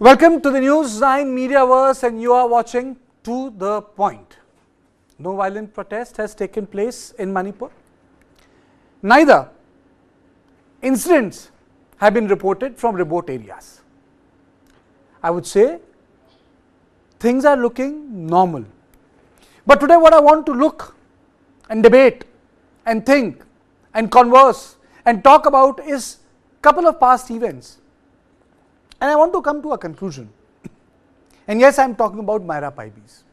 Welcome to the News9 Mediaverse, and you are watching To The Point. No violent protest has taken place in Manipur. Neither incidents have been reported from remote areas. I would say things are looking normal. But today what I want to look and debate and think and converse and talk about is a couple of past events. And I want to come to a conclusion. And yes, I am talking about Meira Paibis.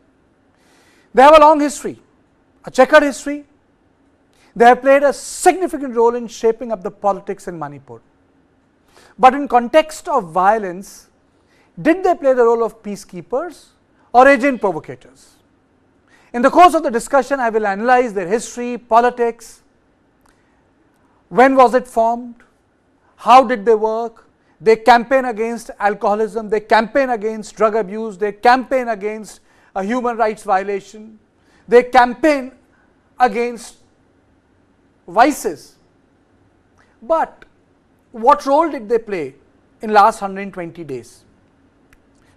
They have a long history, a checkered history. They have played a significant role in shaping up the politics in Manipur. But in context of violence, did they play the role of peacekeepers or agent provocators? In the course of the discussion, I will analyze their history, politics, when was it formed, how did they work. They campaign against alcoholism, they campaign against drug abuse, they campaign against a human rights violation, they campaign against vices. But what role did they play in last 120 days?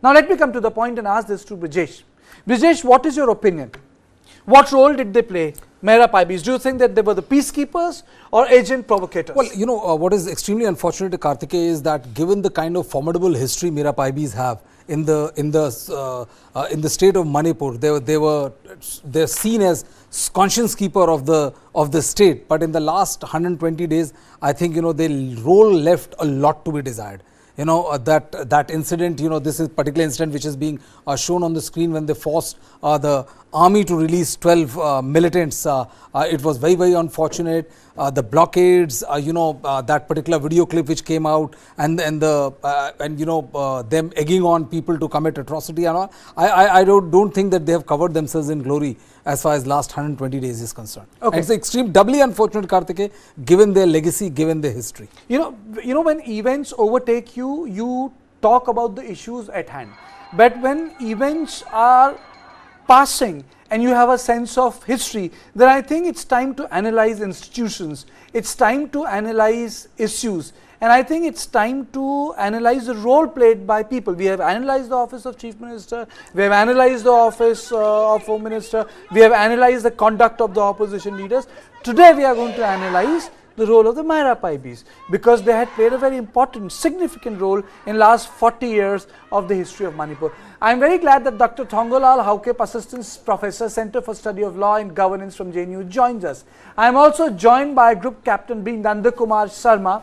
Now let me come to the point and ask this to Brijesh. Brijesh, what is your opinion? What role did they play, Meira Paibis? Do you think that they were the peacekeepers or agent provocators? Well, you know, what is extremely unfortunate to Kartikeya is that given the kind of formidable history Meira Paibis have in the state of Manipur, they're seen as conscience keeper of the state. But in the last 120 days, I think their role left a lot to be desired. That incident, this is particular incident which is being shown on the screen when they forced the army to release 12 militants. It was very, very unfortunate. The blockades, that particular video clip which came out, and them egging on people to commit atrocity and all. I don't think that they have covered themselves in glory as far as last 120 days is concerned. Okay. And it's doubly unfortunate, Kartikeya, given their legacy, given their history. When events overtake you, you talk about the issues at hand. But when events are passing and you have a sense of history, then I think it's time to analyze institutions. It's time to analyze issues. And I think it's time to analyze the role played by people. We have analyzed the office of Chief Minister, we have analyzed the office of Home Minister, we have analyzed the conduct of the opposition leaders. Today we are going to analyze the role of the Meira Paibis, because they had played a very important, significant role in last 40 years of the history of Manipur. I am very glad that Dr. Thongolal Haukep, Assistant Professor, Center for Study of Law and Governance from JNU, joins us. I am also joined by Group Captain B. Nandakumar Sharma.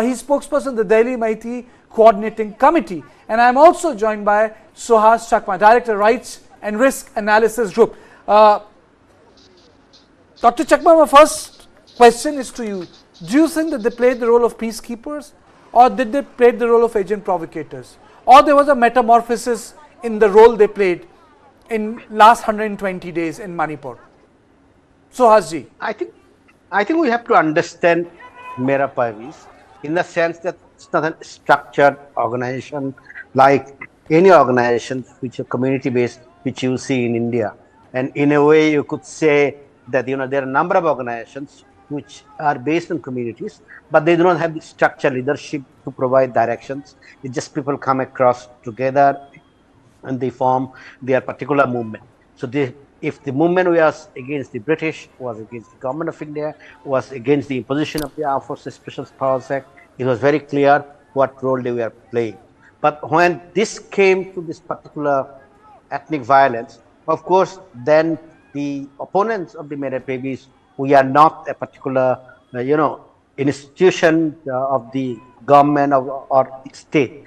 He is spokesperson of the Delhi Maiti Coordinating Committee. And I am also joined by Suhas Chakma, Director, Rights and Risk Analysis Group. Dr. Chakma, my first question is to you. Do you think that they played the role of peacekeepers, or did they play the role of agent provocators, or there was a metamorphosis in the role they played in last 120 days in Manipur? Suhasji. I think we have to understand Meira Paibis in the sense that it's not a structured organization like any organization which are community based, which you see in India. And in a way you could say that there are a number of organizations which are based on communities, but they do not have the structured leadership to provide directions. It's just people come across together and they form their particular movement. So if the movement was against the British, was against the government of India, was against the imposition of the Armed Forces Special Powers Act, it was very clear what role they were playing. But when this came to this particular ethnic violence, of course, then the opponents of the Meira Paibis, we are not a particular, institution of the government or state.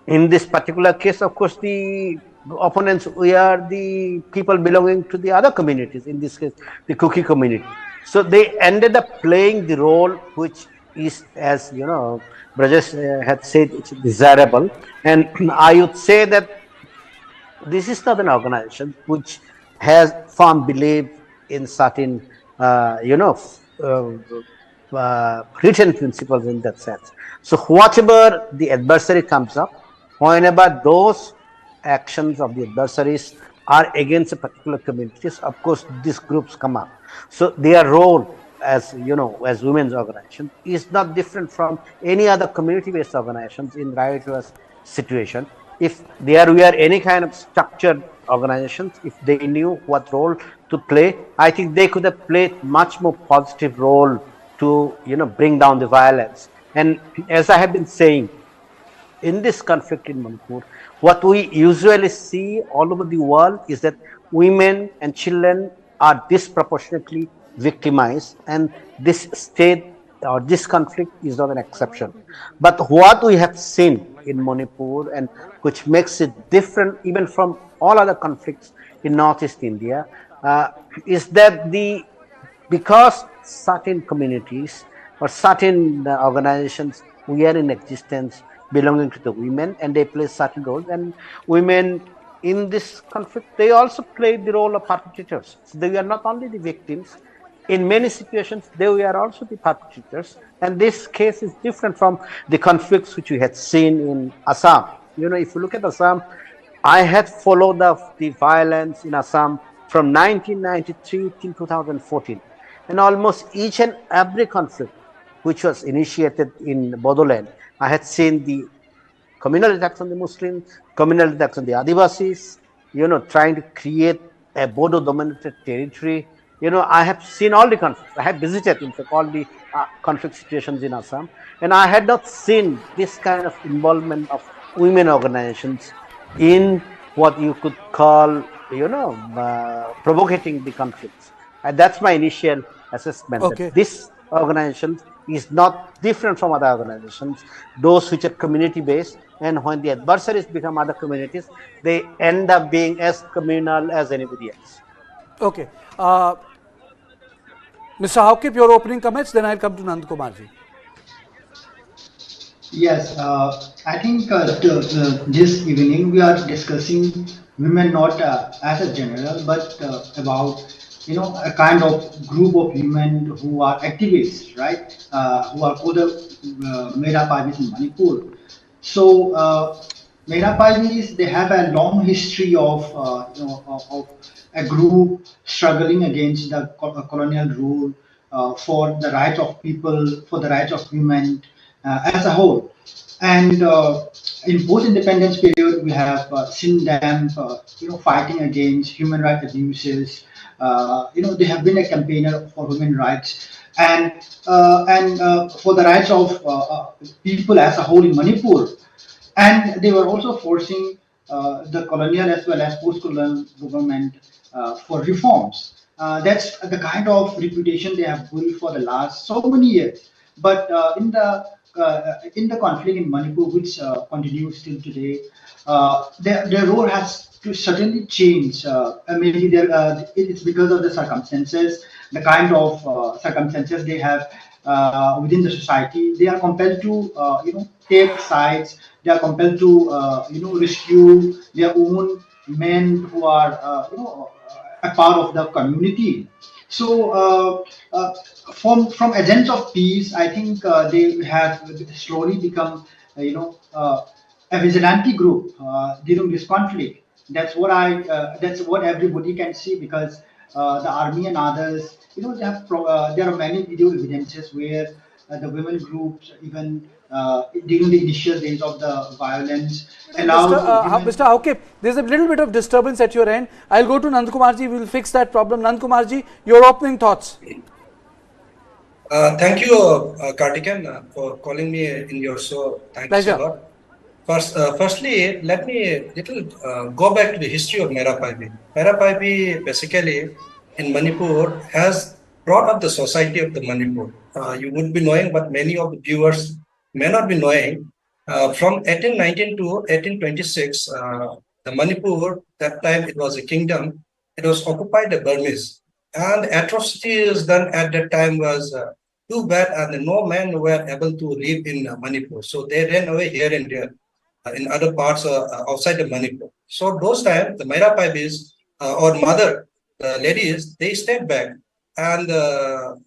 In this particular case, of course, the opponents, we are the people belonging to the other communities, in this case, the Kuki community. So they ended up playing the role which is, as Brijesh had said, it's desirable. And I would say that this is not an organization which has firm belief in certain written principles in that sense. So whatever the adversary comes up, whenever those actions of the adversaries are against a particular communities, of course these groups come up. So their role as as women's organization is not different from any other community based organizations in riotous situation. if there were any kind of structured organizations, if they knew what role to play, I think they could have played much more positive role to, bring down the violence. And as I have been saying, in this conflict in Manipur, what we usually see all over the world is that women and children are disproportionately victimized, and this state or this conflict is not an exception. But what we have seen in Manipur, and which makes it different even from all other conflicts in Northeast India, is that because certain communities or certain organizations were in existence belonging to the women, and they play certain roles, and women in this conflict, they also played the role of perpetrators. So they were not only the victims, in many situations they were also the perpetrators, and this case is different from the conflicts which we had seen in Assam. If you look at Assam, I had followed the violence in Assam from 1993 till 2014, and almost each and every conflict which was initiated in Bodoland, I had seen the communal attacks on the Muslims, communal attacks on the Adivasis, trying to create a Bodo dominated territory. I have seen all the conflicts. I have visited, in fact, all the conflict situations in Assam, and I had not seen this kind of involvement of women organizations in what you could call, provocating the conflicts. And that's my initial assessment, Okay. that this organization is not different from other organizations, those which are community based, and when the adversaries become other communities, they end up being as communal as anybody else. Okay. Mr. Haukip, your opening comments, then I'll come to Nand Kumarji. Yes, I think this evening we are discussing women not as a general, but about a kind of group of women who are activists, right? Who are called Meira Paibis in Manipur. So Meira Paibis, they have a long history of of a group struggling against the colonial rule, for the rights of people, for the rights of women as a whole. And in post-independence period, we have seen them, fighting against human rights abuses. They have been a campaigner for human rights and for the rights of people as a whole in Manipur. And they were also forcing the colonial as well as post-colonial government for reforms. That's the kind of reputation they have built for the last so many years. But in the conflict in Manipur, which continues till today, their role has to certainly change. Maybe it's because of the circumstances, the kind of circumstances they have within the society. They are compelled to take sides. They are compelled to rescue their own men who are a part of the community. So from agents of peace, I think they have slowly become a vigilante group during this conflict. That's what everybody can see, because the army and others, they have there are many video evidences where the women groups, even during the initial days of the violence, allows women. Mr. Haukip, there's a little bit of disturbance at your end. I'll go to Nand Kumarji. We'll fix that problem. Nand Kumarji, your opening thoughts. Thank you, Kartikeya, for calling me in your show. Thank Pleasure. you so lot. Firstly, let me go back to the history of Meira Paibis. Meira Paibis basically in Manipur has brought up the society of the Manipur. You would be knowing, but many of the viewers may not be knowing. From 1819 to 1826, the Manipur, that time it was a kingdom, it was occupied by Burmese. And atrocities done at that time was too bad, and no men were able to live in Manipur. So they ran away here and there in other parts outside of Manipur. So those times, the Meira Paibis or mother ladies, they stayed back, and the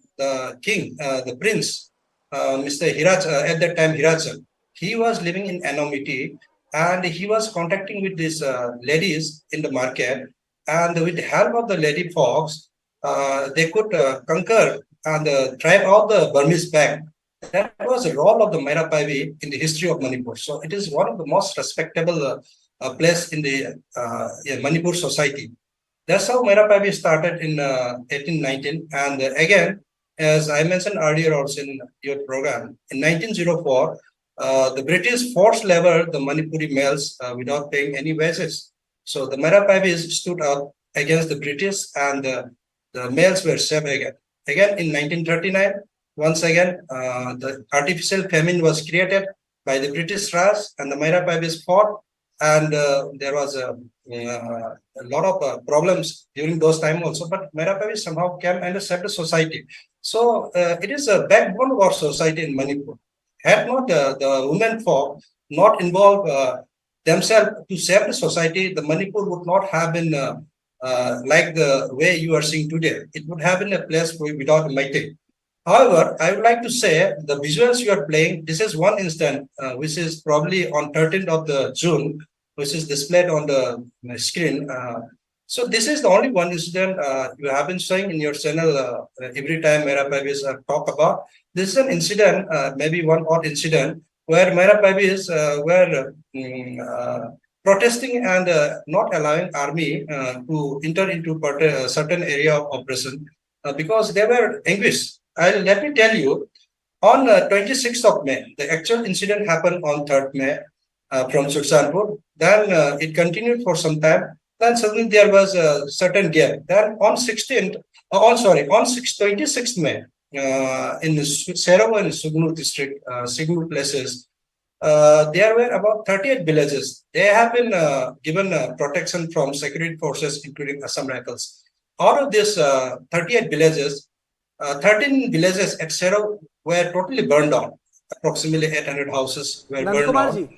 king, the prince, Mr. Hiraj, at that time Hiraj, he was living in anonymity, and he was contacting with these ladies in the market, and with the help of the lady folks, they could conquer and drive out the Burmese back. That was the role of the Meira Paibis in the history of Manipur. So it is one of the most respectable place in the Manipur society. That's how Meira Paibis started in 1819. And again, as I mentioned earlier also in your program, in 1904, the British forced labor the Manipuri males without paying any wages. So the Meira Paibis stood up against the British, and the males were saved again. Again, in 1939, once again, the artificial famine was created by the British Raj, and the Meira Paibis fought, and there was a lot of problems during those time also. But Meira Paibis somehow came and saved the society. So it is a backbone of our society in Manipur. Had not the women folk not involved themselves to save the society, the Manipur would not have been like the way you are seeing today. It would have been a place without mighty. However, I would like to say the visuals you are playing, this is one instant, which is probably on 13th of the June, which is displayed on the screen. So this is the only one incident you have been showing in your channel every time Meira Paibis talk about. This is an incident, maybe one odd incident, where Meira Paibis were protesting and not allowing army to enter into a certain area of operation because they were anguished. Let me tell you, on 26th of May, the actual incident happened on 3rd May from Sukhsanpur. Then it continued for some time. Then suddenly there was a certain gap. Then on 26th May, in Serawa and Sugnu district, Sugnu places, there were about 38 villages. They have been given protection from security forces, including Assam Rifles. Out of these 38 villages, 13 villages at Serawa were totally burned down. Approximately 800 houses were burned down.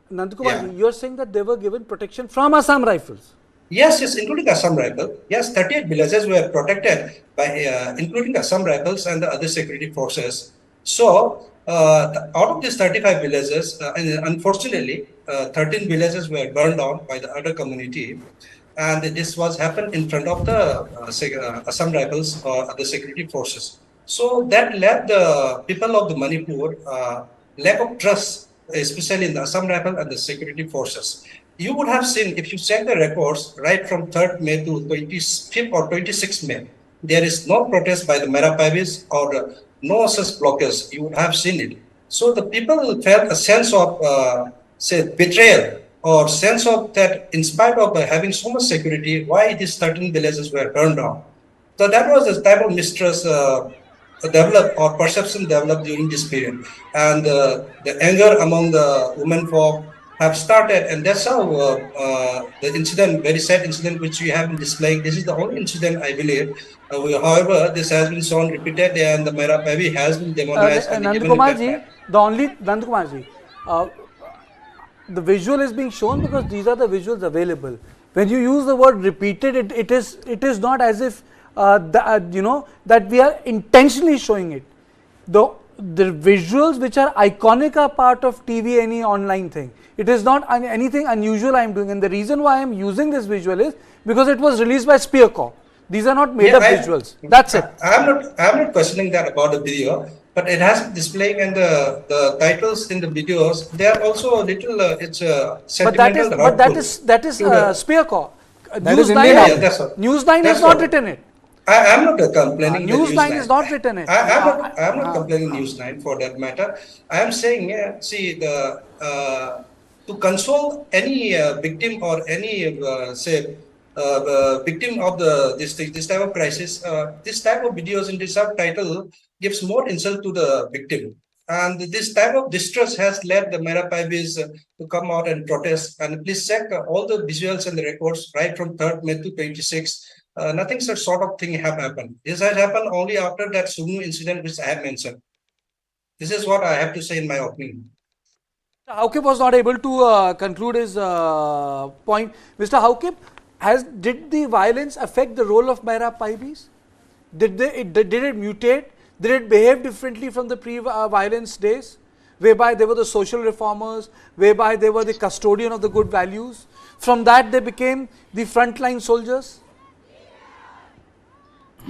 Nandkumarji, you are saying that they were given protection from Assam Rifles? Yes, including Assam Rifle. Yes, 38 villages were protected by, including Assam Rifles and the other security forces. So, out of these 35 villages, unfortunately, 13 villages were burned down by the other community. And this was happened in front of the Assam Rifles or other security forces. So that led the people of the Manipur lack of trust, especially in the Assam Rifle and the security forces. You would have seen, if you check the records, right from 3rd May to 25th or 26th May, there is no protest by the Meira Paibis or no such blockers. You would have seen it. So the people felt a sense of, say, betrayal, or sense of that in spite of having so much security, why these 13 villages were burned down. So that was the type of mistrust developed or perception developed during this period. And the anger among the women folk have started, and that's how the incident, very sad incident which we have been displaying, this is the only incident I believe. However, this has been shown repeatedly, and the Meira Paibis has been demonized. Nandakumarji, the visual is being shown because these are the visuals available. When you use the word repeated, it is not as if that we are intentionally showing it. The visuals which are iconic are part of TV, any online thing. It is not anything unusual I am doing, and the reason why I am using this visual is because it was released by Spear Corps. These are not made up visuals. That's it. I am not questioning that about the video, but it has displaying, and the titles in the videos, they are also a little sentimental. But that is Spear Corps. News9 News9 has not written it. I am not complaining. News9 is not written it. I am not complaining News9 for that matter. I am saying, see, to console any victim or any victim of this type of crisis, this type of videos in the subtitle gives more insult to the victim. And this type of distress has led the Meira Paibis to come out and protest. And please check all the visuals and the records right from 3rd May to 26th. Nothing such sort of thing have happened. This has happened only after that Sugnu incident which I have mentioned. This is what I have to say in my opinion. Haukip was not able to conclude his point. Mr. Haukip, did the violence affect the role of Meira Paibis? Did it mutate? Did it behave differently from the pre-violence days, whereby they were the social reformers, whereby they were the custodian of the good values? From that they became the frontline soldiers?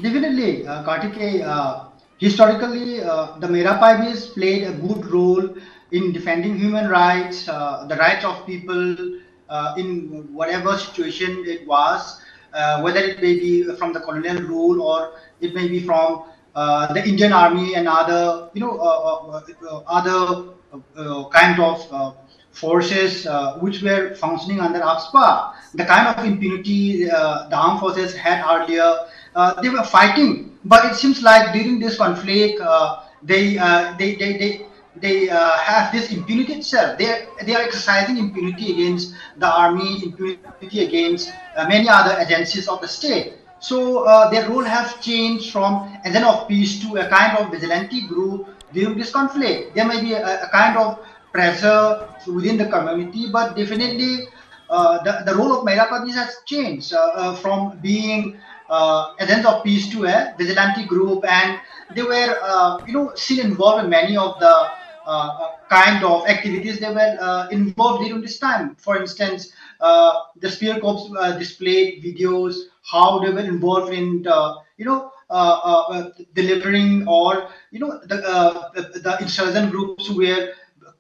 Definitely, Kartikeya, historically, the Meira Paibis played a good role in defending human rights, the rights of people, in whatever situation it was, whether it may be from the colonial rule or it may be from the Indian Army and other, other kind of forces which were functioning under AFSPA. The kind of impunity the armed forces had earlier, they were fighting, but it seems like during this conflict, they have this impunity itself. They are exercising impunity against the army, impunity against many other agencies of the state. So their role has changed from agent of peace to a kind of vigilante group during this conflict. There may be a kind of pressure within the community, but definitely the role of Meira Paibis has changed from being agents of peace to a vigilante group, and they were, still involved in many of the kind of activities they were involved during this time. For instance, the Spear Corps displayed videos how they were involved in, delivering, or the insurgent groups were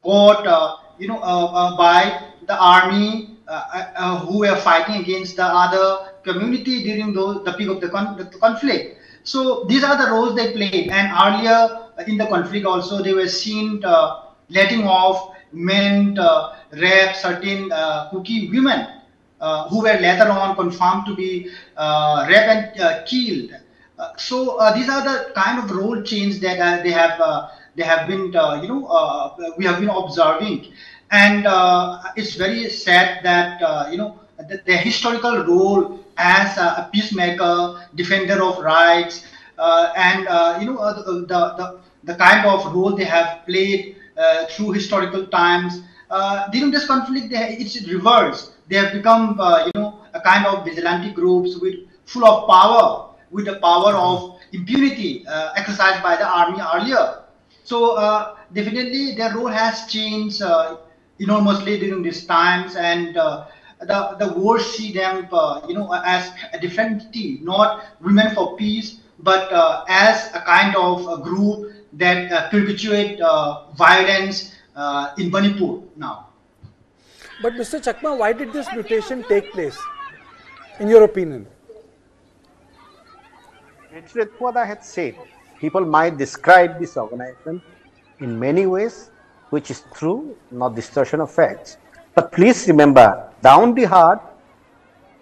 caught, by the army who were fighting against the other community during the peak of the conflict. So these are the roles they played. And earlier in the conflict also, they were seen letting off men, rape certain Kuki women who were later on confirmed to be raped and killed. So these are the kind of role change that they have been, we have been observing. And it's very sad that, the historical role as a peacemaker, defender of rights, and the kind of role they have played through historical times. During this conflict, it's reversed. They have become, a kind of vigilante groups with full of power, with the power of impunity exercised by the army earlier. So definitely their role has changed enormously during these times, and the world see them, as a different entity, not women for peace, but as a kind of a group that perpetuate violence in Manipur now. But Mr. Chakma, why did this mutation take place, in your opinion? It's with what I had said. People might describe this organization in many ways, which is true, not distortion of facts. But please remember, down the heart,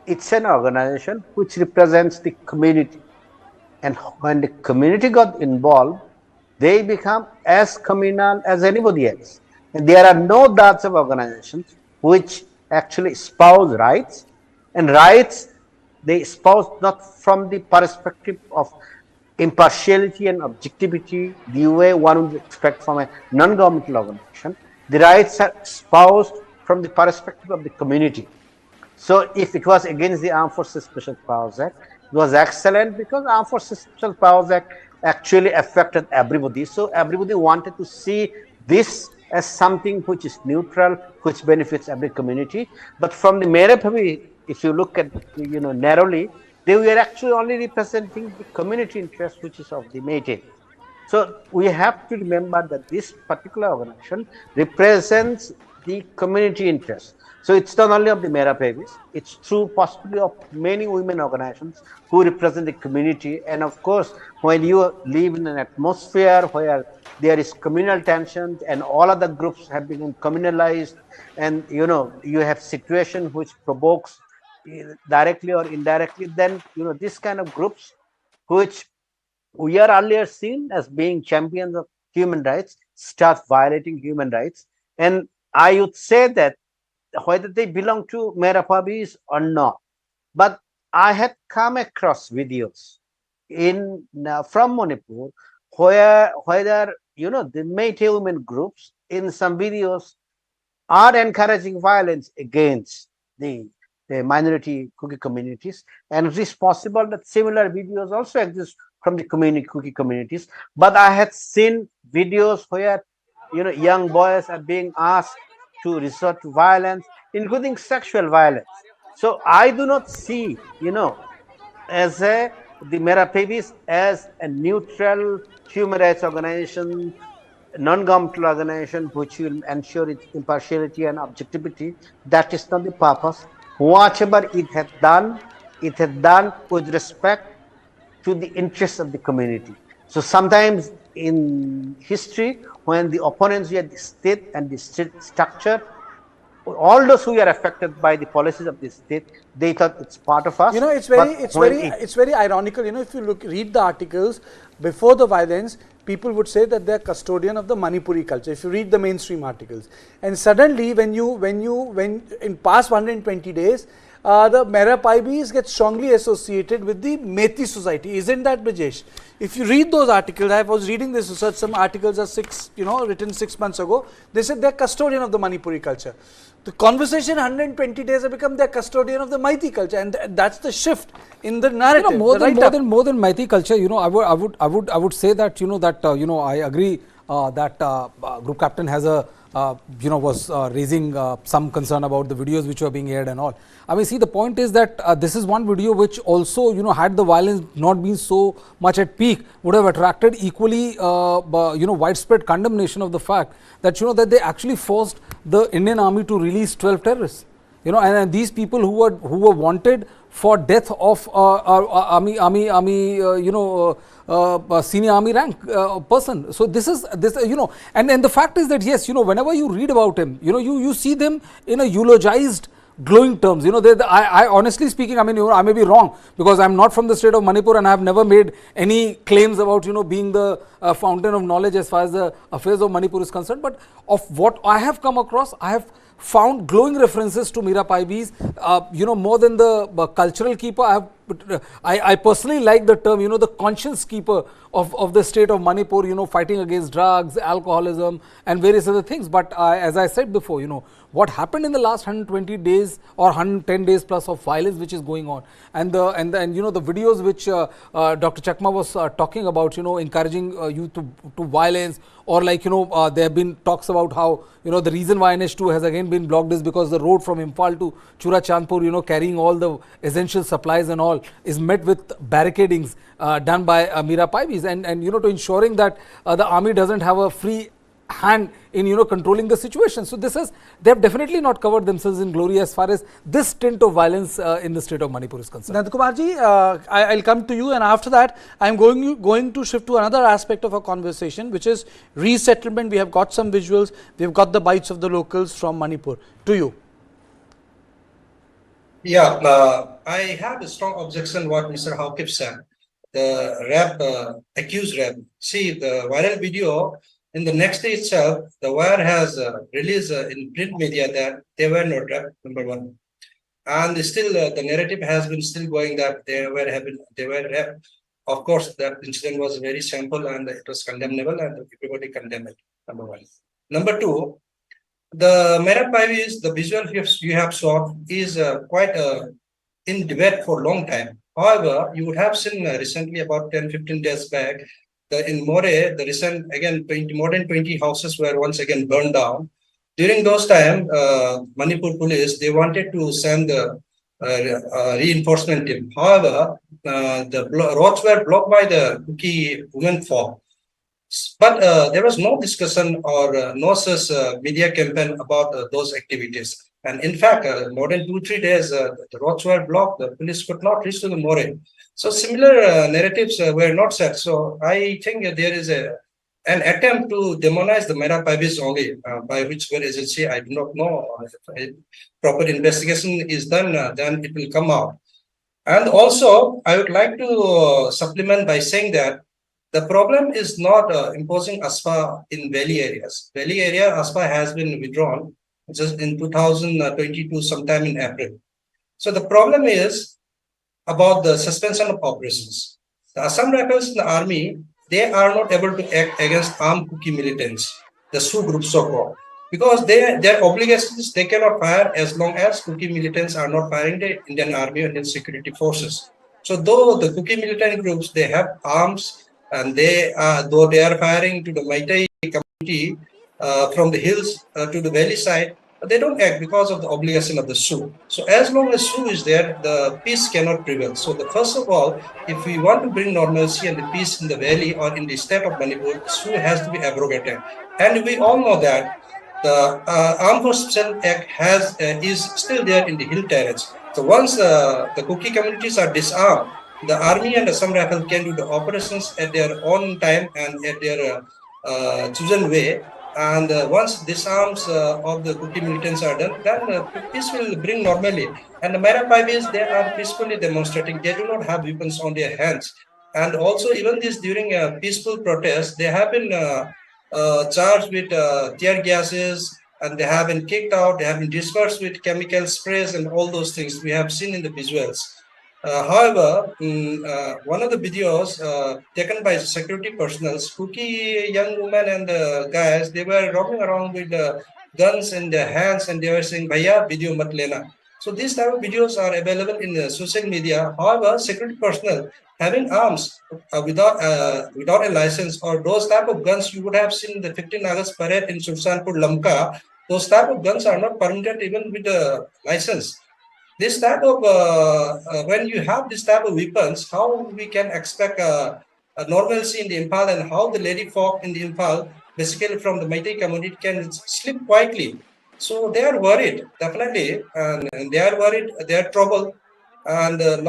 it's an organization which represents the community. And when the community got involved, they become as communal as anybody else. And there are no doubts of organizations which actually espouse rights, and rights they espouse not from the perspective of impartiality and objectivity, the way one would expect from a non-governmental organization. The rights are espoused from the perspective of the community. So if it was against the Armed Forces Special Powers Act, it was excellent because Armed Forces Special Powers Act actually affected everybody. So everybody wanted to see this as something which is neutral, which benefits every community. But from the Meira Paibis, if you look at, narrowly, they were actually only representing the community interest, which is of the Meitei. So we have to remember that this particular organization represents the community interest. So it's not only of the Meira Paibis, it's true possibly of many women organizations who represent the community. And of course, when you live in an atmosphere where there is communal tension and all other groups have become communalized, and you have situation which provokes directly or indirectly, then this kind of groups which we are earlier seen as being champions of human rights start violating human rights. And I would say that whether they belong to Meira Paibis or not, but I had come across videos from Manipur where the Meitei women groups in some videos are encouraging violence against the minority Kuki communities, and it is possible that similar videos also exist from the Kuki communities. But I had seen videos where young boys are being asked to resort to violence, including sexual violence. So I do not see, as the Meira Paibis as a neutral human rights organization non-governmental organization which will ensure its impartiality and objectivity. That is not the purpose. Whatever it has done with respect to the interests of the community. So sometimes in history, when the opponents were the state and the state structure, all those who are affected by the policies of the state, they thought it's part of us. You know, it's very ironical. You know, if you read the articles before the violence, people would say that they're custodian of the Manipuri culture. If you read the mainstream articles, and suddenly when in past 120 days, the Meira Paibis gets strongly associated with the Methi society. Isn't that, Brijesh? If you read those articles, I was reading this research, some articles are written 6 months ago. They said they're custodian of the Manipuri culture. The conversation 120 days have become they're custodian of the Methi culture, and that's the shift in the narrative. More than Methi culture, I would say that I agree that group captain has was raising some concern about the videos which were being aired and all. I mean, see, the point is that this is one video which also, had the violence not been so much at peak, would have attracted equally, widespread condemnation of the fact that, that they actually forced the Indian army to release 12 terrorists. And these people who were wanted for death of senior army rank person. So this, and the fact is that yes, whenever you read about him, you see them in a eulogized, glowing terms. I honestly speaking, I mean, I may be wrong because I'm not from the state of Manipur and I have never made any claims about, being the fountain of knowledge as far as the affairs of Manipur is concerned. But of what I have come across, I have found glowing references to Meira Paibis, more than the cultural keeper. I personally like the term, the conscience keeper of the state of Manipur, fighting against drugs, alcoholism and various other things. But as I said before, what happened in the last 120 days or 110 days plus of violence which is going on, and the videos which Dr. Chakma was talking about, encouraging youth to violence, or like, there have been talks about how, the reason why NH2 has again been blocked is because the road from Imphal to Churachandpur, carrying all the essential supplies and all, is met with barricadings done by Meira Paibis, and to ensuring that the army doesn't have a free hand in controlling the situation. So they have definitely not covered themselves in glory as far as this stint of violence in the state of Manipur is concerned. Nandakumarji, I'll come to you, and after that I'm going to shift to another aspect of our conversation, which is resettlement. We have got some visuals, we've got the bites of the locals from Manipur. To you. Yeah, I have a strong objection what Mr. Hawkip said. The accused rap. See, the viral video, in the next day itself, the Wire has released in print media that they were not rap, number one. And still the narrative has been still going that they were rap. Of course, that incident was very simple and it was condemnable and everybody condemned it, number one. Number two, the Meira Paibis, the visual you have saw is quite in debate for a long time. However, you would have seen recently about 10-15 days back, in More, the recent, again, more than 20 houses were once again burned down. During those time, Manipur police, they wanted to send the reinforcement team. However, the roads were blocked by the Kuki women folk. But there was no discussion or no such media campaign about those activities. And in fact, more than 2-3 days, the roads were blocked. The police could not reach to the More. So similar narratives were not set. So I think there is an attempt to demonize the Meira Paibis only, by which agency I do not know. If a proper investigation is done, then it will come out. And also, I would like to supplement by saying that the problem is not imposing ASPA in valley areas. Valley area, ASPA has been withdrawn just in 2022, sometime in April. So the problem is about the suspension of operations. The Assam Rifles in the army, they are not able to act against armed Kuki militants, the Sioux group so-called, because their obligations, they cannot fire as long as Kuki militants are not firing the Indian army and Indian security forces. So though the Kuki militant groups, they have arms, and though they are firing to the Meitei community from the hills to the valley side, they don't act because of the obligation of the SU. So as long as SU is there, the peace cannot prevail. So the first of all, if we want to bring normalcy and the peace in the valley or in the state of Manipur, SU has to be abrogated. And we all know that the Armed Forces Act is still there in the hill terrains. So once the Kuki communities are disarmed, the army and Assam Rifle can do the operations at their own time and at their chosen way. And once disarms of the Kuki militants are done, then peace will bring normally. And the Meira Paibis, they are peacefully demonstrating. They do not have weapons on their hands. And also, even this during a peaceful protest, they have been charged with tear gases, and they have been kicked out. They have been dispersed with chemical sprays and all those things we have seen in the visuals. However, one of the videos taken by security personnel, spooky young women and guys, they were roaming around with guns in their hands and they were saying, "Bhaiya, video mat lena." So these type of videos are available in social media. However, security personnel having arms without a license or those type of guns you would have seen in the 15 August parade in Sursanpur, Lamka, those type of guns are not permitted even with a license. This type of when you have this type of weapons, how we can expect a normalcy in the Imphal and how the lady folk in the Imphal, basically from the Meitei community, can sleep quietly. So they are worried, definitely, and they are worried, they are troubled, and the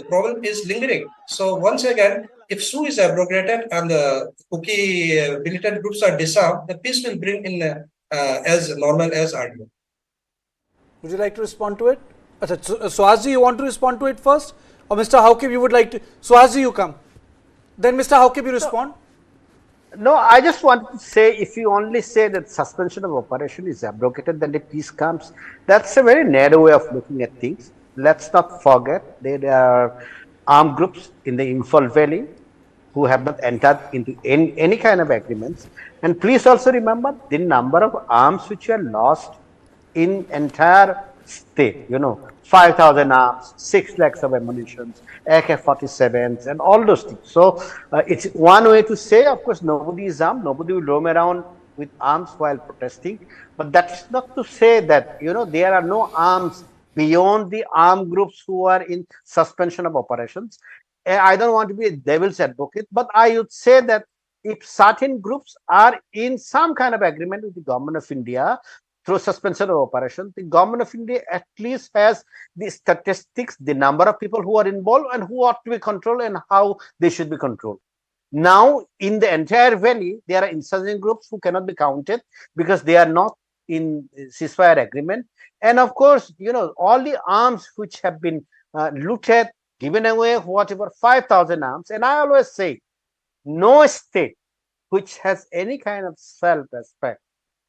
problem is lingering. So once again, if SU is abrogated and the Kuki militant groups are disarmed, the peace will bring in as normal as earlier. Would you like to respond to it? Suhasji, you want to respond to it first? Or Mr. Haukib, you would like to? Suhasji, you come. Then Mr. Haukib, you respond. No, I just want to say, if you only say that suspension of operation is abrogated, then the peace comes. That's a very narrow way of looking at things. Let's not forget there are armed groups in the Imphal Valley who have not entered into any kind of agreements. And please also remember the number of arms which are lost in entire state, 5,000 arms, 6 lakhs of ammunition, AK-47s, and all those things. So it's one way to say, of course, nobody is armed, nobody will roam around with arms while protesting. But that's not to say that, there are no arms beyond the armed groups who are in suspension of operations. I don't want to be a devil's advocate, but I would say that if certain groups are in some kind of agreement with the government of India, through suspension of operation, the government of India at least has the statistics, the number of people who are involved and who ought to be controlled and how they should be controlled. Now, in the entire valley, there are insurgent groups who cannot be counted because they are not in ceasefire agreement. And of course, all the arms which have been looted, given away, whatever, 5,000 arms. And I always say, no state which has any kind of self-respect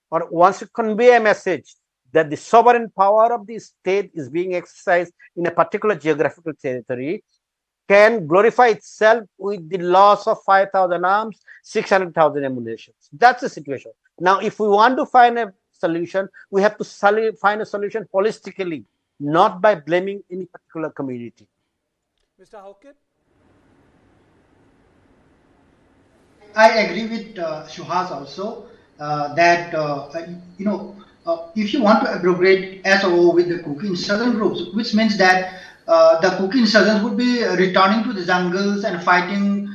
or wants to convey a message that the sovereign power of the state is being exercised in a particular geographical territory can glorify itself with the loss of 5,000 arms, 600,000 ammunition. That's the situation. Now, if we want to find a solution, we have to find a solution holistically, not by blaming any particular community. Mr. Haukib? I agree with Suhas also that if you want to abrogate SOO with the Kuki insurgent groups, which means that the Kuki insurgents would be returning to the jungles and fighting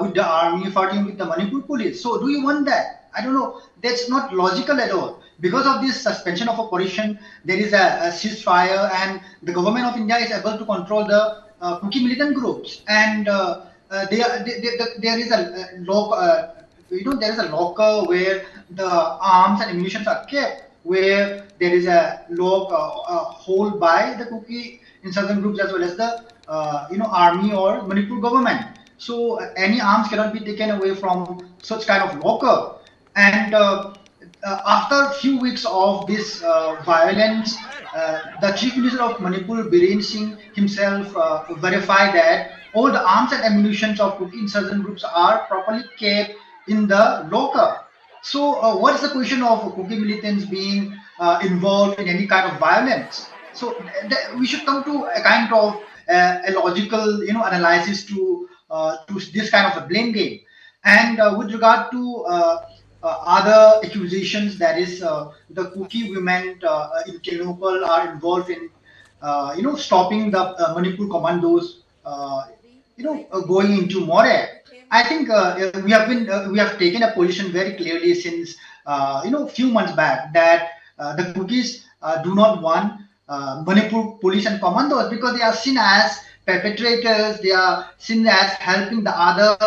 with the army, fighting with the Manipur police. So do you want that? I don't know. That's not logical at all. Because of this suspension of operation, there is a ceasefire, and the government of India is able to control the Kuki militant groups, and there is a there is a locker where the arms and ammunition are kept, where there is a lock hold by the Kuki insurgent groups as well as the army or Manipur government. So any arms cannot be taken away from such kind of locker. And after a few weeks of this violence, the Chief Minister of Manipur, Brijesh Singh himself verified that all the arms and ammunition of Kuki insurgent groups are properly kept in the locker. So what is the question of Kuki militants being involved in any kind of violence? So we should come to a kind of a logical analysis to this kind of a blame game. And with regard to other accusations, that is, the Kuki women in Kenopal are involved in, stopping the Manipur commandos, going into More. I think we have taken a position very clearly since few months back, that the Kukis do not want Manipur police and commandos, because they are seen as perpetrators. They are seen as helping the other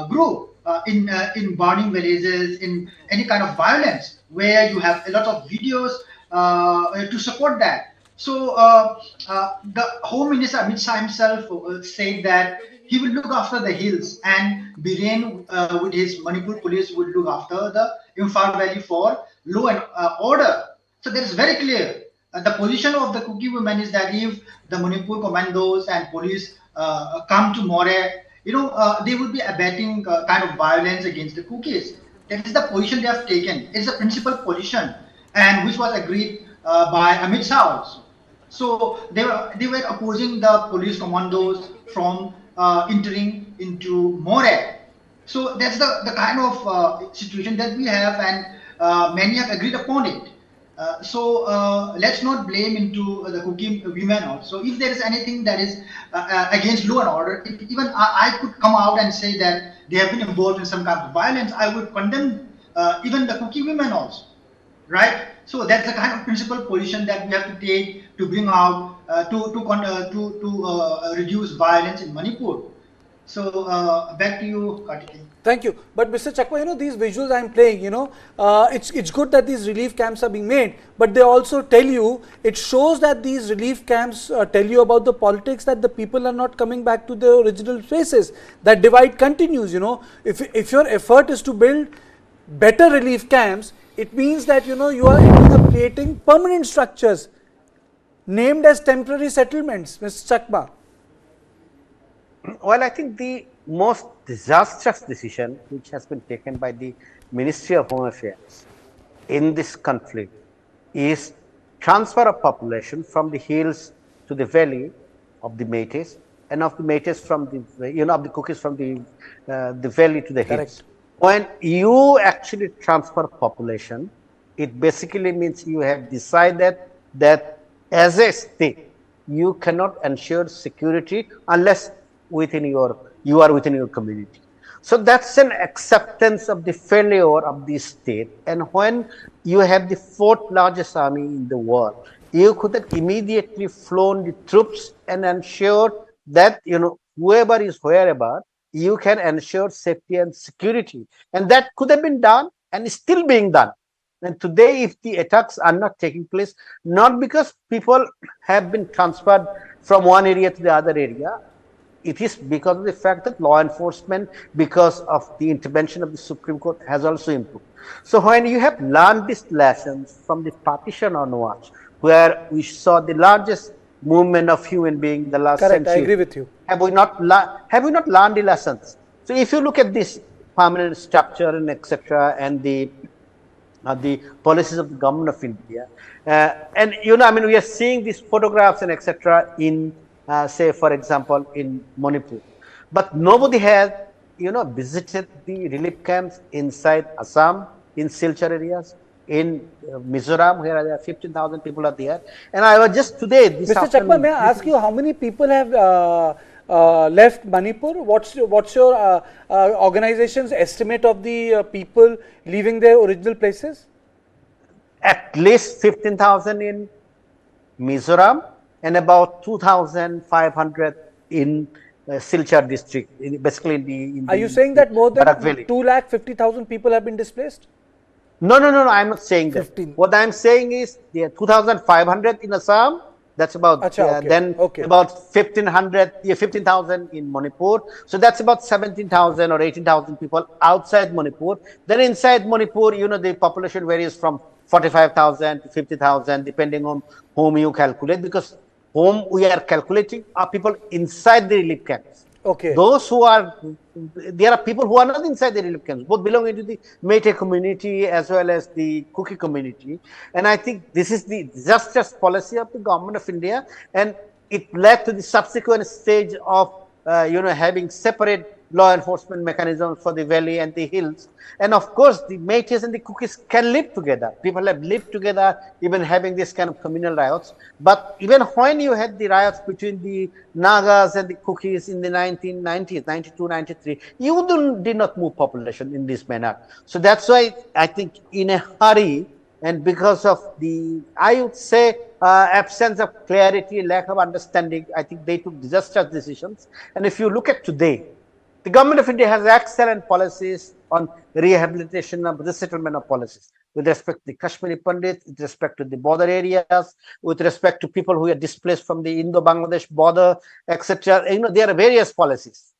group in burning villages, in any kind of violence, where you have a lot of videos to support that. So the Home Minister Amit Shah himself said that he will look after the hills, and Biren with his Manipur police would look after the Imphal Valley for law and order. So that is very clear. The position of the Kuki women is that if the Manipur commandos and police come to More, they would be abetting kind of violence against the Kukis. That is the position they have taken. It's a principal position, and which was agreed by Amit Shah also. So they were opposing the police commandos from entering into More. So that's the kind of situation that we have, and many have agreed upon it. Let's not blame into the Kuki women also. If there is anything that is against law and order, if even I could come out and say that they have been involved in some kind of violence, I would condemn even the Kuki women also, right? So that's the kind of principal position that we have to take to bring out to reduce violence in Manipur. So back to you, Kartikeya. Thank you. But Mr. Chakma, these visuals I'm playing, it's good that these relief camps are being made, but they also tell you, it shows that these relief camps tell you about the politics, that the people are not coming back to their original places. That divide continues, If your effort is to build better relief camps, it means that, you are ending up creating permanent structures named as temporary settlements, Mr. Chakma. Well, I think the most disastrous decision which has been taken by the Ministry of Home Affairs in this conflict is transfer of population from the hills to the valley of the Métis, and of the Métis from the, of the Kukis from the valley to the hills. Correct. When you actually transfer population, it basically means you have decided that as a state, you cannot ensure security unless you are within your community. So that's an acceptance of the failure of the state. And when you have the fourth largest army in the world, you could have immediately flown the troops and ensure that whoever is wherever, you can ensure safety and security. And that could have been done and is still being done. And today, if the attacks are not taking place, not because people have been transferred from one area to the other area, it is because of the fact that law enforcement, because of the intervention of the Supreme Court, has also improved. So when you have learned these lessons from the partition onwards, where we saw the largest movement of human beings in the last Correct, century, I agree with you. Have we not learned the lessons? So if you look at this permanent structure and etc., and the policies of the government of India, and we are seeing these photographs and etc. in say, for example, in Manipur, but nobody has visited the relief camps inside Assam, in Silchar areas, in Mizoram, where there are 15,000 people are there. And I was just today, Mr. Chakma, may I ask you, how many people have left Manipur? What's your organization's estimate of the people leaving their original places? At least 15,000 in Mizoram, and about 2,500 in Silchar district, basically in the Are you saying that more than Barak 2,50,000 people have been displaced? No, I'm not saying that. 15. What I'm saying is 2,500 in Assam, that's about, about 15,000 in Manipur. So that's about 17,000 or 18,000 people outside Manipur. Then inside Manipur, the population varies from 45,000 to 50,000, depending on whom you calculate, because whom we are calculating are people inside the relief camps. Okay. There are people who are not inside the relief camps, both belonging to the Meitei community as well as the Kuki community. And I think this is the disastrous policy of the government of India, and it led to the subsequent stage of having separate law enforcement mechanisms for the valley and the hills. And of course, the Métis and the Kukis can live together. People have lived together, even having this kind of communal riots. But even when you had the riots between the Nagas and the Kukis in the 1990s, 92, 93, you did not move population in this manner. So that's why I think in a hurry, and because of the, I would say, absence of clarity, lack of understanding, I think they took disastrous decisions. And if you look at today, the government of India has excellent policies on rehabilitation of resettlement of policies with respect to the Kashmiri Pandits, with respect to the border areas, with respect to people who are displaced from the Indo-Bangladesh border, etc. There are various policies.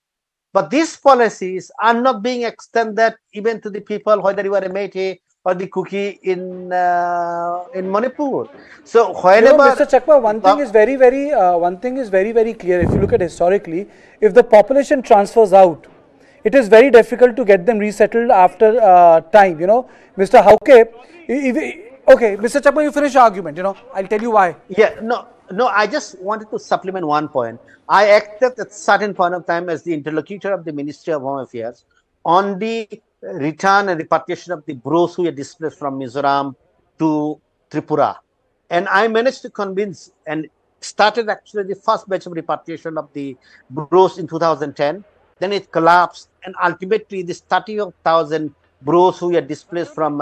But these policies are not being extended even to the people, whether you are a Meitei or the Kuki in Manipur. So whenever Mr. Chakma, one thing is very clear. If you look at historically, if the population transfers out, it is very difficult to get them resettled after time. Mr. Hauke, okay, Mr. Chakma, you finish your argument. I'll tell you why. Yeah, no, I just wanted to supplement one point. I acted at a certain point of time as the interlocutor of the Ministry of Home Affairs on the return and repatriation of the Bros who were displaced from Mizoram to Tripura. And I managed to convince and started actually the first batch of repatriation of the Bros in 2010. Then it collapsed, and ultimately this 30,000 Bros who were displaced from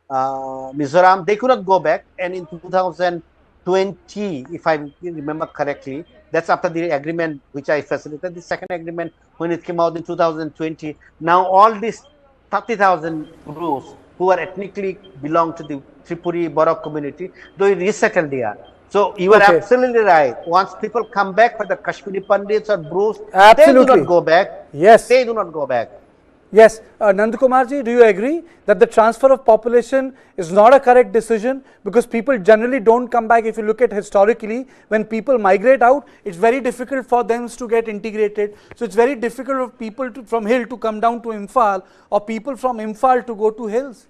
Mizoram, they could not go back. And in 2020, if I remember correctly, that's after the agreement which I facilitated, the second agreement when it came out in 2020. Now all these 30,000 Bros who are ethnically belong to the Tripuri Boro community, they resettled there. So you are absolutely right. Once people come back for the Kashmiri Pandits or Bros, they do not go back. Yes. They do not go back. Yes, Nandakumarji, do you agree that the transfer of population is not a correct decision because people generally don't come back? If you look at historically, when people migrate out, it's very difficult for them to get integrated. So it's very difficult for people from hill to come down to Imphal, or people from Imphal to go to hills.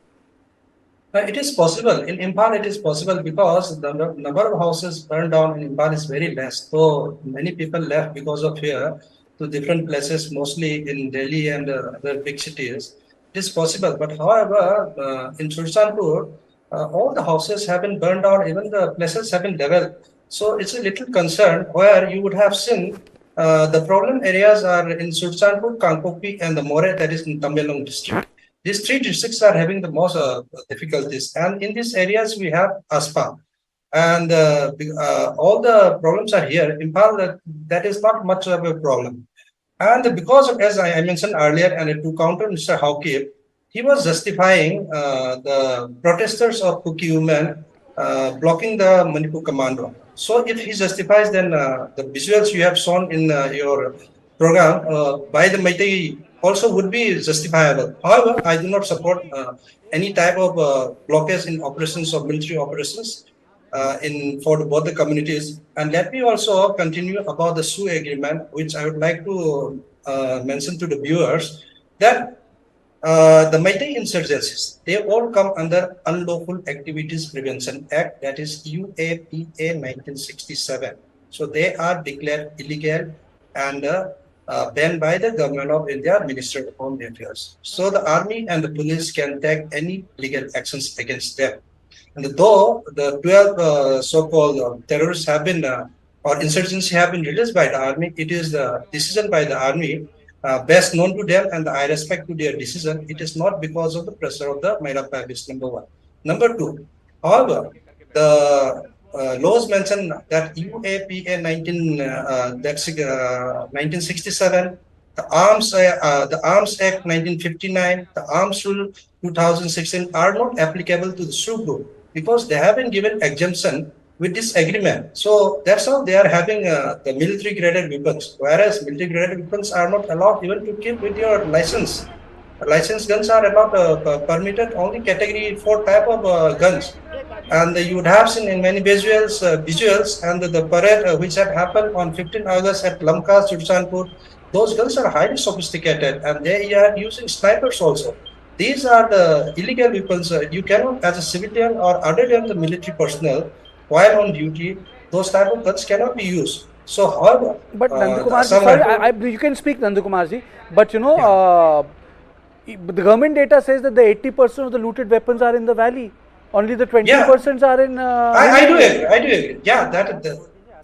It is possible. In Imphal, it is possible because the number of houses burned down in Imphal is very less. So many people left because of fear to different places, mostly in Delhi and other big cities. It is possible. But however, in Sultanpur, all the houses have been burned down, even the places have been leveled. So it's a little concern where you would have seen the problem areas are in Sultanpur, Kangpokpi, and the More, that is in Tamenglong district. These three districts are having the most difficulties. And in these areas, we have ASPA. And all the problems are here. In Imphal, that is not much of a problem. And because of, as I mentioned earlier, and to counter Mr. Hauke, he was justifying the protesters of Kuki women blocking the Manipur commando. So if he justifies, then the visuals you have shown in your program by the Meitei also would be justifiable. However, I do not support any type of blockage in operations or military operations for both the communities. And let me also continue about the Sioux agreement, which I would like to mention to the viewers that the Meitei insurgencies, they all come under Unlawful Activities Prevention Act, that is UAPA 1967. So they are declared illegal and banned by the government of India, Ministry of Home Affairs. So the army and the police can take any legal actions against them. And though the 12 so-called terrorists have been, or insurgency have been released by the army, it is the decision by the army best known to them, and I respect to their decision. It is not because of the pressure of the Meira Paibis, number one. Number two, however, the laws mention that UAPA 1967, the Arms Act 1959, the Arms Rule 2016 are not applicable to the Sioux group because they have been given exemption with this agreement. So that's how they are having the military graded weapons, whereas military graded weapons are not allowed even to keep with your license. Licensed guns are allowed, permitted only category 4 type of guns. And you would have seen in many visuals and the parade which had happened on 15 August at Lamka, Sultanpur, those guns are highly sophisticated and they are using snipers also. These are the illegal weapons. You cannot, as a civilian or other than the military personnel, while on duty, those type of guns cannot be used. So, however, But the Nandakumar ji, Assam sorry, Rifle, you can speak, Nandakumar ji, but you know, the government data says that the 80% of the looted weapons are in the valley. Only the 20% are in I do hill area. agree. I do agree. Yeah,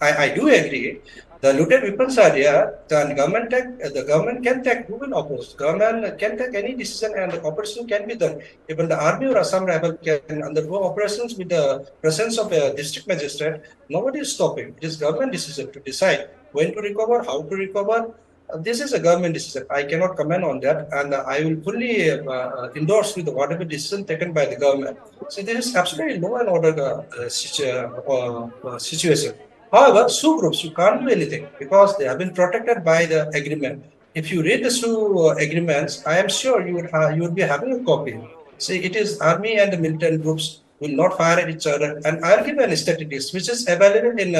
I do agree. The looted weapons are there. The government can take. Who will oppose? Government can take any decision, and the operation can be done. Even the army or Assam rebel can undergo operations with the presence of a district magistrate. Nobody is stopping. It is government decision to decide when to recover, how to recover. This is a government decision. I cannot comment on that, and I will fully endorse with whatever decision taken by the government. So there is absolutely law and order situation. However, Sioux groups, you can't do anything because they have been protected by the agreement. If you read the Sioux agreements, I am sure you would be having a copy. See, it is army and the militant groups will not fire at each other. And I'll give an statistics which is available in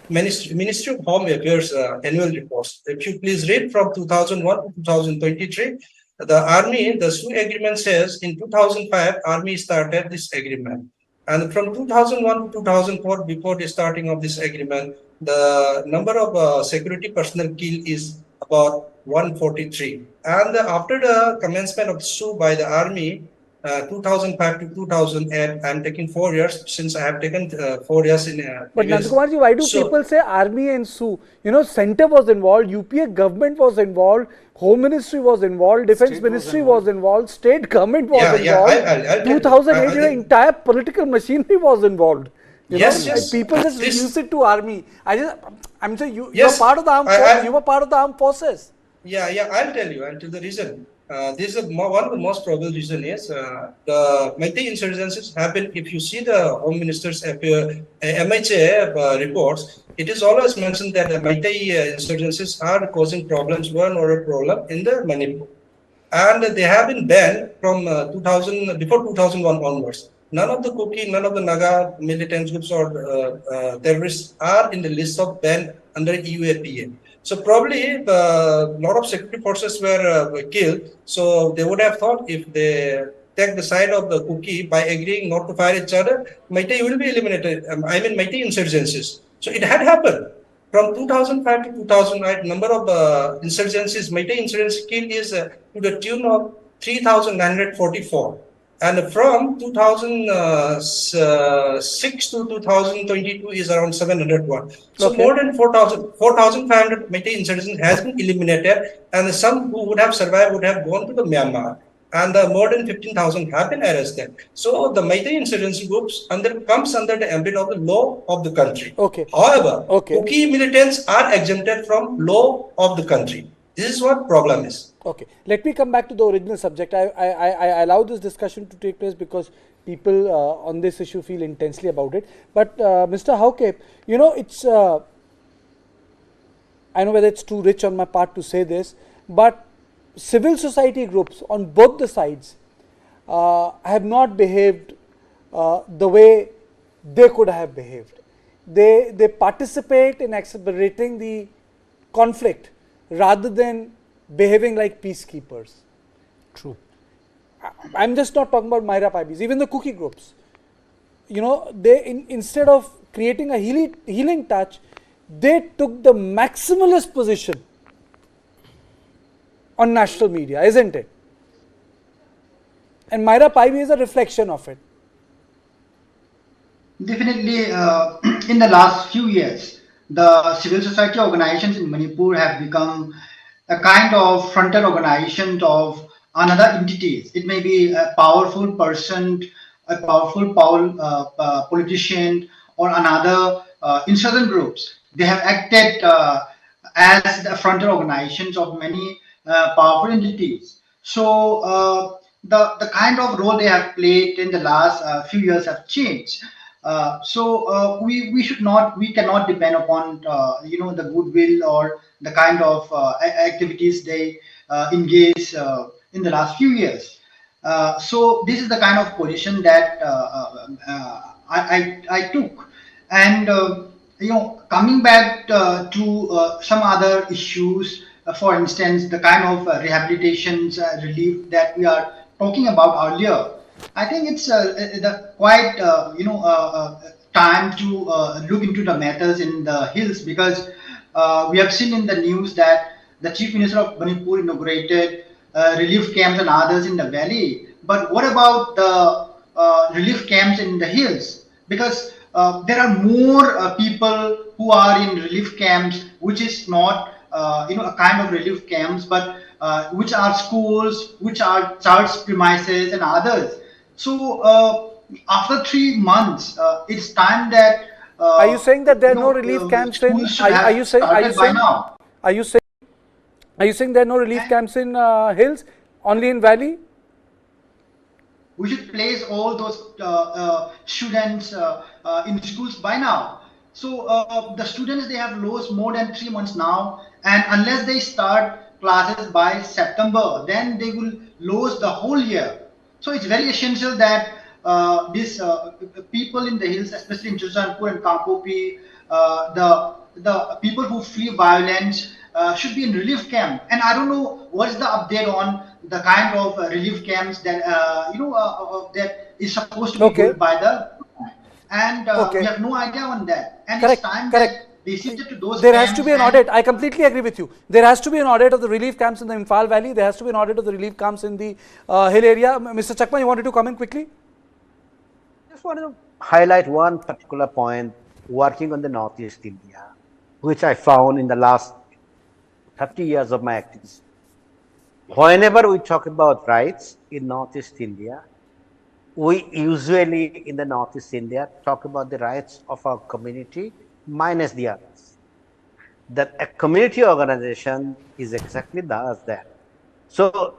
Ministry of Home Affairs annual reports. If you please read from 2001 to 2023, the army, the Sioux agreement says in 2005, army started this agreement. And from 2001 to 2004, before the starting of this agreement, the number of security personnel killed is about 143. And after the commencement of Sioux by the army, 2005 to 2008, I'm taking 4 years since I have taken 4 years in But previous. Nandakumarji, why do So, people say army and Sioux? You know, center was involved, UPA government was involved, Home Ministry was involved, Defense Ministry was involved, state government was yeah, involved. I'll tell you. 2008, the entire political machinery was involved. You Yes, know, yes. people just This- reduce it to army. I'm saying you Yes, are part of the armed forces. You were part of the armed forces. Yeah, I'll tell you. I'll tell the reason. This is one of the most probable reason is the Meitei insurgencies happen. If you see the Home Minister's MHA reports, it is always mentioned that the Meitei insurgencies are causing problems, one or a problem in the Manipur, and they have been banned from 2000 before 2001 onwards. None of the Kuki, none of the Naga militant groups or terrorists are in the list of banned under EUAPA. So probably a lot of security forces were killed. So they would have thought if they take the side of the Kuki by agreeing not to fire each other, Meitei will be eliminated. Meitei insurgencies. So it had happened. From 2005 to 2009, number of insurgencies, Meitei insurgency killed is to the tune of 3,944. And from 2006 to 2022 is around 701. So Okay. more than 4,500 Meitei insurgents has been eliminated, and some who would have survived would have gone to the Myanmar. And more than 15,000 have been arrested. So the Meitei insurgency groups comes under the ambit of the law of the country. Okay. However, Okay. Kuki militants are exempted from law of the country. This is what problem is. Okay, let me come back to the original subject. I allow this discussion to take place because people on this issue feel intensely about it. But Mr. Hauke, you know, it's, I know whether it's too rich on my part to say this, but civil society groups on both the sides have not behaved the way they could have behaved. They participate in accelerating the conflict rather than behaving like peacekeepers. True. I'm just not talking about Meira Paibis, even the cookie groups. You know, they instead of creating a healing touch, they took the maximalist position on national media, isn't it? And Meira Paibis is a reflection of it. Definitely, in the last few years, the civil society organizations in Manipur have become a kind of frontal organization of another entities. It may be a powerful person, a powerful politician, or another insurgent groups. They have acted as the frontal organizations of many powerful entities. So the kind of role they have played in the last few years have changed. We cannot depend upon the goodwill or the kind of activities they engage in the last few years. So this is the kind of position that I took, and coming back to some other issues, for instance, the kind of rehabilitations relief that we are talking about earlier. I think it's quite time to look into the matters in the hills, because we have seen in the news that the Chief Minister of Manipur inaugurated relief camps and others in the valley. But what about the relief camps in the hills? Because there are more people who are in relief camps, which is not a kind of relief camps, but which are schools, which are church premises and others. So after 3 months, it's time that. Are you saying that there are no relief camps in? Are you saying? Are you saying there are no relief camps in hills? Only in valley? We should place all those students in schools by now. So the students, they have lost more than 3 months now, and unless they start classes by September, then they will lose the whole year. So it's very essential that these people in the hills, especially in Chuzanpur and Kampopi, the people who flee violence should be in relief camp. And I don't know what's the update on the kind of relief camps that that is supposed to be built by the government. And we have no idea on that. And it's time that they shifted to those. There has to be an audit. I completely agree with you. There has to be an audit of the relief camps in the Imphal Valley. There has to be an audit of the relief camps in the hill area. Mr. Chakma, you wanted to comment quickly? Just wanted to highlight one particular point working on the Northeast India, which I found in the last 30 years of my activism. Whenever we talk about rights in Northeast India, we usually in the Northeast India talk about the rights of our community minus the others. That a community organization is exactly does that. So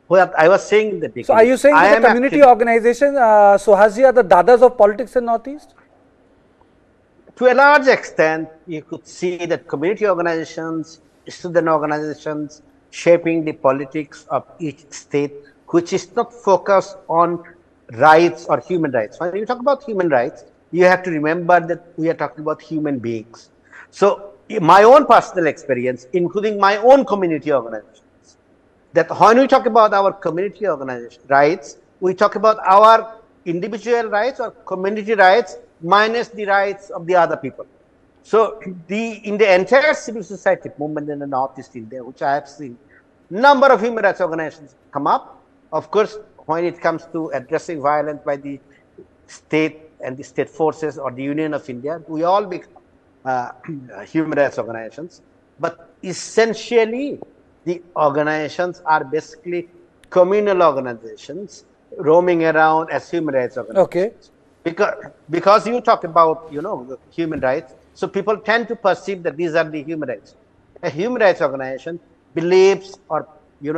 what I was saying in the beginning. So are you saying that the community organization, Suhasji, are the dadas of politics in Northeast? To a large extent, you could see that community organizations, student organizations, shaping the politics of each state, which is not focused on rights or human rights. When you talk about human rights, you have to remember that we are talking about human beings. So my own personal experience, including my own community organizations, that when we talk about our community organization rights, we talk about our individual rights or community rights minus the rights of the other people. So in the entire civil society movement in the Northeast India, which I have seen, number of human rights organizations come up. Of course, when it comes to addressing violence by the state and the state forces or the Union of India, we all become human rights organizations. But essentially, the organizations are basically communal organizations roaming around as human rights organizations. Okay. Because you talk about, human rights, so people tend to perceive that these are the human rights. A human rights organization believes or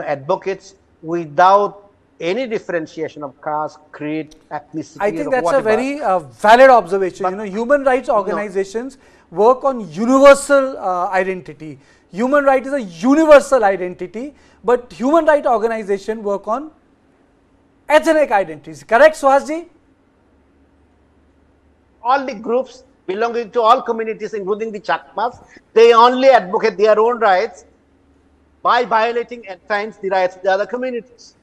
advocates without any differentiation of caste, creed, ethnicity. I think that's a very valid observation. But, human rights organizations work on universal identity. Human right is a universal identity, but human rights organizations work on ethnic identities. Correct, Suhasji? All the groups belonging to all communities, including the Chakmas, they only advocate their own rights by violating at times the rights of the other communities.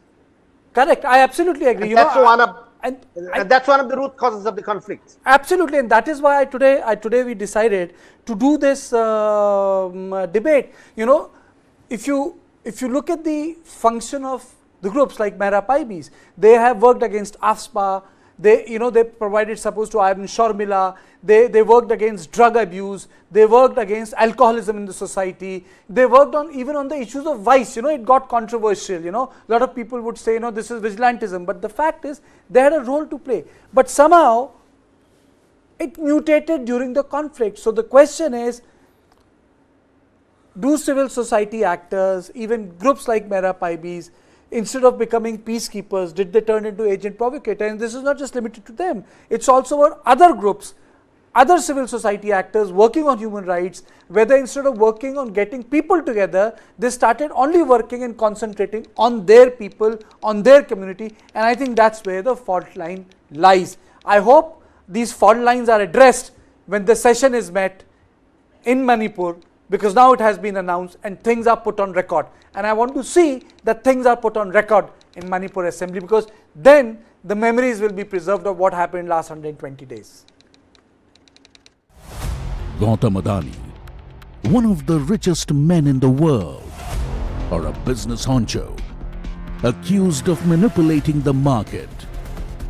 Correct. I absolutely agree. And that's one of the root causes of the conflict. Absolutely, and that is why today we decided to do this debate. If you look at the function of the groups like Meira Paibis, they have worked against AFSPA. They provided support to Iron Sharmila. They worked against drug abuse. They worked against alcoholism in the society. They worked on even on the issues of vice. It got controversial. A lot of people would say, this is vigilantism. But the fact is, they had a role to play. But somehow, it mutated during the conflict. So the question is, do civil society actors, even groups like Meira Paibis, instead of becoming peacekeepers, did they turn into agent provocateur? And this is not just limited to them. It's also for other groups, other civil society actors working on human rights, whether instead of working on getting people together, they started only working and concentrating on their people, on their community. And I think that's where the fault line lies. I hope these fault lines are addressed when the session is met in Manipur, because now it has been announced and things are put on record. And I want to see that things are put on record in Manipur Assembly, because then the memories will be preserved of what happened in the last 120 days. Gautam Adani, one of the richest men in the world, or a business honcho accused of manipulating the market?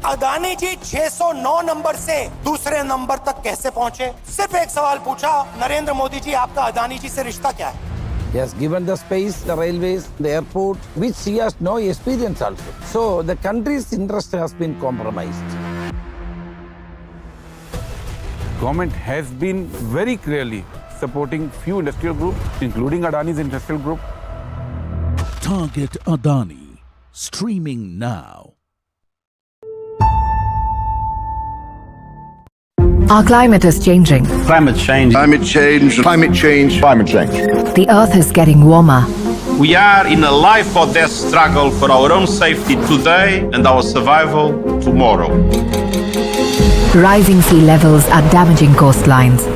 Adani ji 609 number से दूसरे number तक कैसे पहुंचे? सिर्फ एक सवाल पूछा, नरेंद्र मोदी जी, आपका अदानी जी से रिश्ता क्या है? He has given the space, the railways, the airport, which he has no experience also. So the country's interest has been compromised. Government has been very clearly supporting few industrial groups, including Adani's industrial group. Target Adani, streaming now. Our climate is changing. Climate change. Climate change. Climate change. Climate change. The earth is getting warmer. We are in a life or death struggle for our own safety today and our survival tomorrow. Rising sea levels are damaging coastlines.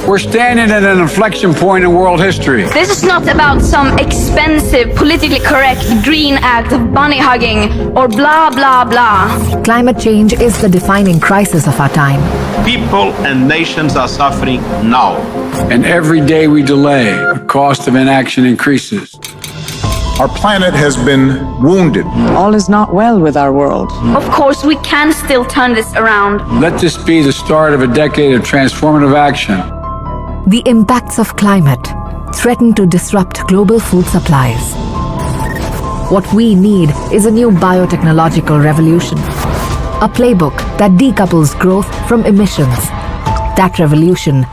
We're standing at an inflection point in world history. This is not about some expensive, politically correct green act of bunny hugging or blah, blah, blah. Climate change is the defining crisis of our time. People and nations are suffering now. And every day we delay, the cost of inaction increases. Our planet has been wounded. All is not well with our world. Of course, we can still turn this around. Let this be the start of a decade of transformative action. The impacts of climate threaten to disrupt global food supplies. What we need is a new biotechnological revolution. A playbook that decouples growth from emissions. That revolution